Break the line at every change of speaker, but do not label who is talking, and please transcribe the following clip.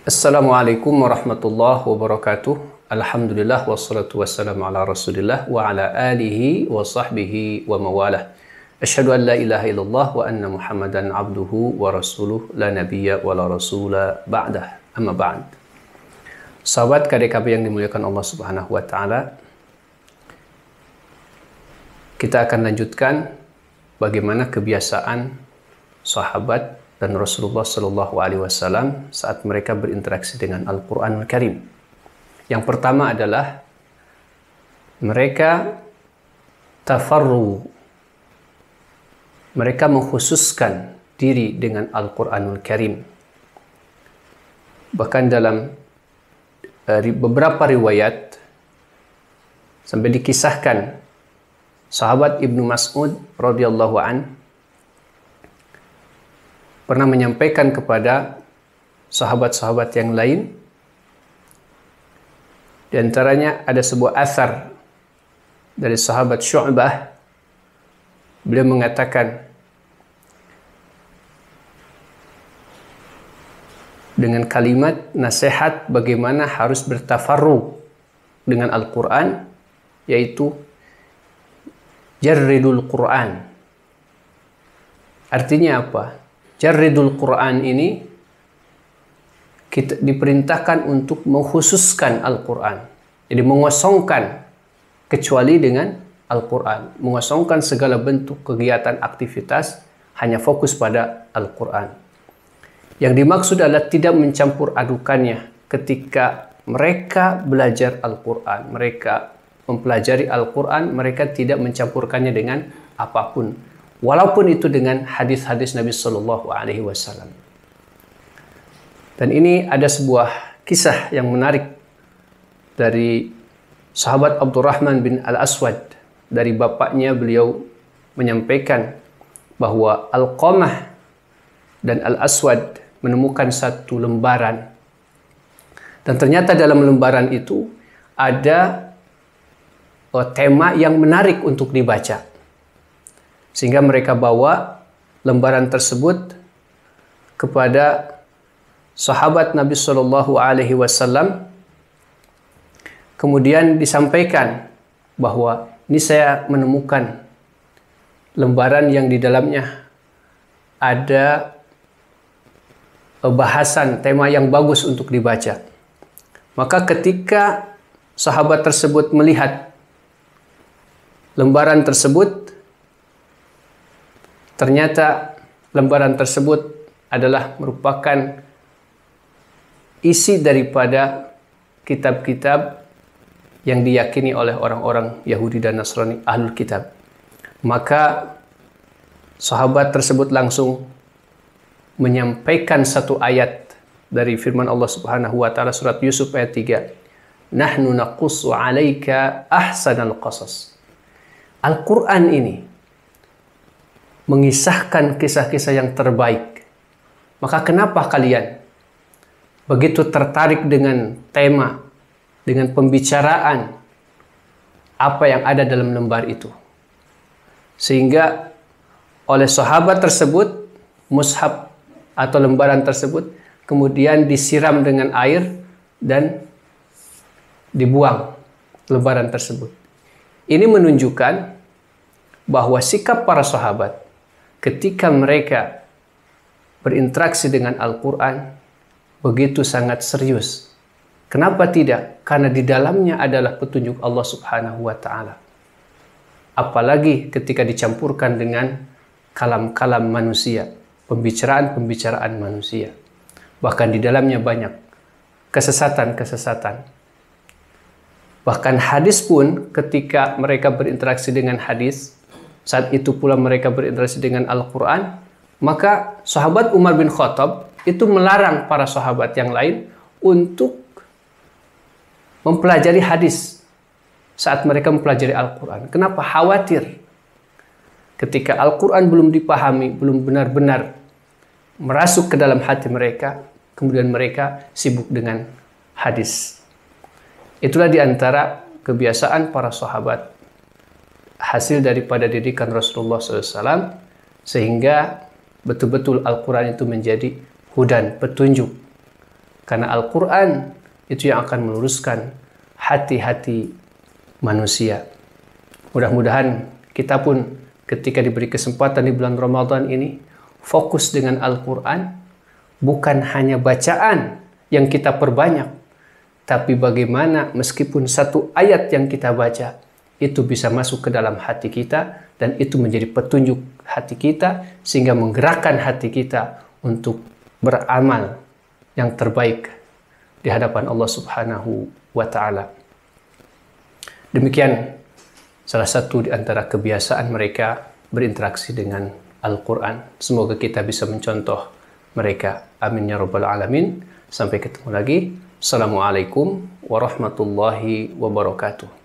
Assalamualaikum warahmatullahi wabarakatuh. Alhamdulillah wassalatu wassalamu ala Rasulillah wa ala alihi wa sahbihi wa mawalah. Asyhadu an la ilaha illallah wa anna Muhammadan abduhu wa rasuluh la nabiyya wa la rasula ba'dah. Amma ba'd. Sahabat KDKB yang dimuliakan Allah Subhanahu wa taala, kita akan lanjutkan bagaimana kebiasaan sahabat dan Rasulullah Shallallahu Alaihi Wasallam saat mereka berinteraksi dengan Al-Quranul Karim. Yang pertama adalah mereka tafarru, mereka mengkhususkan diri dengan Al-Quranul Karim. Bahkan dalam beberapa riwayat sampai dikisahkan sahabat Ibnu Mas'ud radhiyallahu an pernah menyampaikan kepada sahabat-sahabat yang lain. Di antaranya ada sebuah athar dari sahabat Syu'bah. Beliau mengatakan, dengan kalimat nasihat bagaimana harus bertafarru dengan Al-Quran, yaitu jarridul Quran. Artinya apa? Jarridul Quran ini kita diperintahkan untuk mengkhususkan Al-Quran. Jadi mengosongkan kecuali dengan Al-Quran. Mengosongkan segala bentuk kegiatan aktivitas, hanya fokus pada Al-Quran. Yang dimaksud adalah tidak mencampur adukannya ketika mereka belajar Al-Quran. Mereka mempelajari Al-Quran, mereka tidak mencampurkannya dengan apapun. Walaupun itu dengan hadis-hadis Nabi Shallallahu Alaihi Wasallam. Dan ini ada sebuah kisah yang menarik dari sahabat Abdurrahman bin Al-Aswad. Dari bapaknya beliau menyampaikan bahwa Alqamah dan Al-Aswad menemukan satu lembaran. Dan ternyata dalam lembaran itu ada tema yang menarik untuk dibaca. Sehingga mereka bawa lembaran tersebut kepada sahabat Nabi Shallallahu Alaihi Wasallam. Kemudian disampaikan bahwa ini saya menemukan lembaran yang di dalamnya ada bahasan tema yang bagus untuk dibaca. Maka ketika sahabat tersebut melihat lembaran tersebut, ternyata lembaran tersebut adalah merupakan isi daripada kitab-kitab yang diyakini oleh orang-orang Yahudi dan Nasrani, Ahlul Kitab. Maka sahabat tersebut langsung menyampaikan satu ayat dari firman Allah Subhanahu wa taala surat Yusuf ayat 3. Nahnu naqussu 'alaika ahsanal qasas. Al-Qur'an ini mengisahkan kisah-kisah yang terbaik. Maka kenapa kalian begitu tertarik dengan tema, dengan pembicaraan apa yang ada dalam lembar itu? Sehingga oleh sahabat tersebut, mushaf atau lembaran tersebut kemudian disiram dengan air dan dibuang lembaran tersebut. Ini menunjukkan bahwa sikap para sahabat ketika mereka berinteraksi dengan Al-Quran begitu sangat serius. Kenapa tidak? Karena di dalamnya adalah petunjuk Allah Subhanahu wa taala. Apalagi ketika dicampurkan dengan kalam-kalam manusia, pembicaraan-pembicaraan manusia. Bahkan di dalamnya banyak kesesatan-kesesatan. Bahkan hadis pun ketika mereka berinteraksi dengan hadis, saat itu pula mereka berinteraksi dengan Al-Quran, maka sahabat Umar bin Khattab itu melarang para sahabat yang lain untuk mempelajari hadis saat mereka mempelajari Al-Quran. Kenapa? Khawatir ketika Al-Quran belum dipahami, belum benar-benar merasuk ke dalam hati mereka, kemudian mereka sibuk dengan hadis. Itulah diantara kebiasaan para sahabat, hasil daripada didikan Rasulullah SAW, sehingga betul-betul Al-Quran itu menjadi hudan, petunjuk Karena Al-Quran itu yang akan meluruskan hati-hati manusia. Mudah-mudahan kita pun ketika diberi kesempatan di bulan Ramadan ini, fokus dengan Al-Quran, bukan hanya bacaan yang kita perbanyak, tapi bagaimana meskipun satu ayat yang kita baca, itu bisa masuk ke dalam hati kita, dan itu menjadi petunjuk hati kita, sehingga menggerakkan hati kita untuk beramal yang terbaik di hadapan Allah Subhanahu wa Ta'ala. Demikian salah satu di antara kebiasaan mereka berinteraksi dengan Al-Quran. Semoga kita bisa mencontoh mereka. Amin ya rabbal alamin. Sampai ketemu lagi. Assalamualaikum warahmatullahi wabarakatuh.